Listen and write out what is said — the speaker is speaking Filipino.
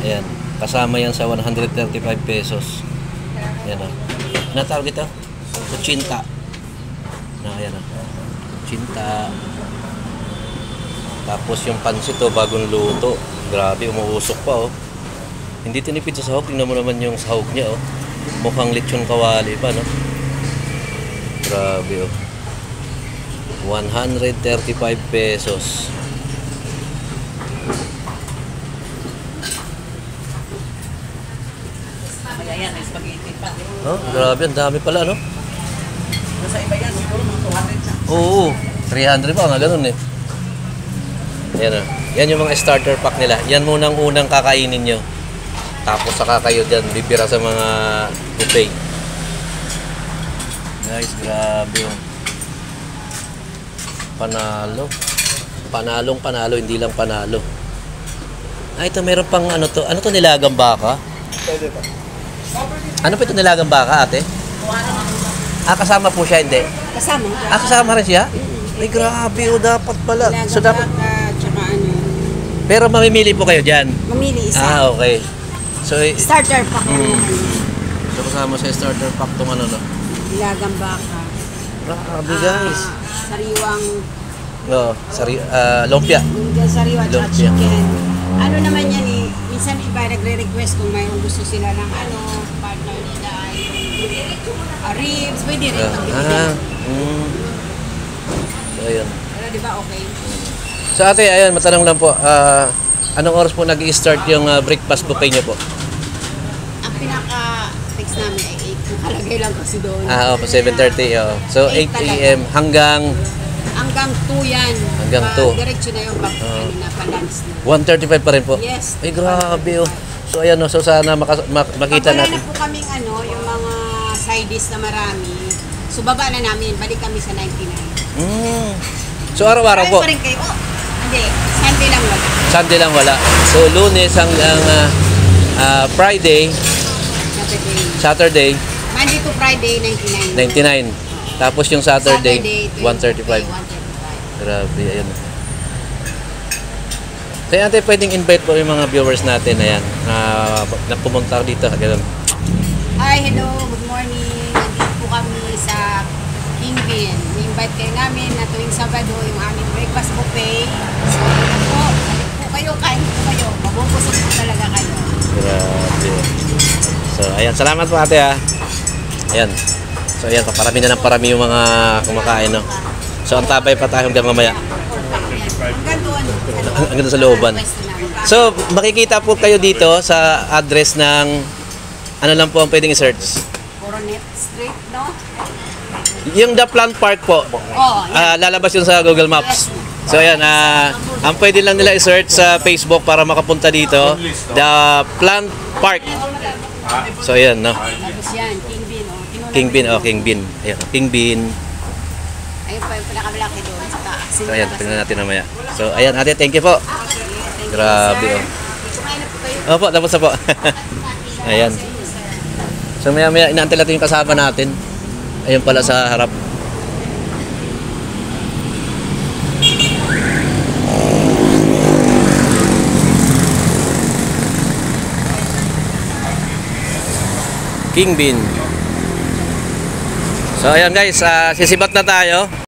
Ayan. Kasama yan sa 135 pesos. Ayan o. Ano tawag ito? Kuchinta. Ayan o. Kuchinta. Tapos yung pansit o, bagong luto. Grabe, umuusok pa o. Hindi tinipid sa sahog. Tingnan mo naman yung sahog niya o. Mukhang lechon kawali pa, no? Grabe o. 135 pesos. Ayan, may spaghetti pa. Oh, grabe, ang dami pala, no? Sa iba yan, siguro mga 200 na. Oo, 300 pa, nga ganun eh. Yan o. Yan yung mga starter pack nila. Yan muna ang unang kakainin nyo. Tapos saka kayo dyan, bibira sa mga buffet. Guys, grabe o. Panalo. Panalong panalo, hindi lang panalo. Ah, ito meron pang ano to. Ano to, nilagang baka? Pwede pa. Ano pa ito, nilagang baka, ate? Ah, kasama po siya, hindi? Kasama. Ah, kasama rin siya? Ay, grabe o, dapat pala. So, dapat... Tsaka ano, Pero mamimili po kayo dyan? mamili isa. Ah, okay. So, Starter pack. so kasama sa starter pack tong ano, no? Ilagang baka. Grabe, guys. Sariwang, No, lumpia. sariwa tsaka Lumpia. chicken. Ano naman yan eh, minsan iba nagre-request kung mayroong gusto sila ng ano, partner nila ay ribs, pwede rin. So, ayun. Pero di ba okay? So, ate, ayun, matanong lang po. Anong oras po nag-i-start yung breakfast buffet niyo po? Ang pinaka-fix namin ay 8. Nakalagay lang kasi doon. Ah, opo, 7:30. Oh. So, 8 a.m. hanggang Hanggang 2 yan. Hanggang 2. Diretso na yung ano na, pa-lunch na. 1:35 pa rin po? Yes. Ay, grabe, oh. So, ayan, oh. So, sana makita Pag wala natin. na po kaming ano, yung mga side dish na marami, so baba na namin, balik kami sa 99. So, araw-araw po? Pa rin kayo. Oh, hindi, Sunday lang wala. Sunday lang wala. So, Lunes hanggang Friday, Saturday, Monday to Friday, 99. 99. Tapos yung Saturday, 135. 135. Grabe, ayun. Kaya ate, pwedeng invite po yung mga viewers natin, ayan, na pumunta dito. Ganun. Hi, hello, good morning. Nandito po kami sa Kingpin. I-invite kayo namin na tuwing Sabado yung aming breakfast buffet. So, ano po, balik po kayo, kain po kayo. Mabubusog po talaga kayo. Grabe. So, ayan, salamat po ate ha. Ayan. So, ayan, parami na ng parami yung mga kumakain, no? So, antabay pa tayo hanggang mamaya. Hanggang doon. Hanggang doon sa looban. So, makikita po kayo dito sa address ng ano lang po ang pwedeng i-search. Coronet Street, no? Yung The Plant Park po. Oh, yan. Lalabas yun sa Google Maps. So, ayan, ang pwede lang nila i-search sa Facebook para makapunta dito. The Plant Park. So, ayan, no? Tapos yan, Kingpin, oh. King Bean, oh, King Bean. Ayan, King Bean. Ayun pa yung pinakamalaki doon sa taas. So, ayan, tingnan natin mamaya. So, ayan, ate, thank you po. Grabe, oh. Kumain na po kayo. Opo, tapos na po. Ayan. So, maya-maya, inaantay natin yung kasama natin. Ayun pala sa harap. King Bean. So, ayan guys, sisibat na tayo.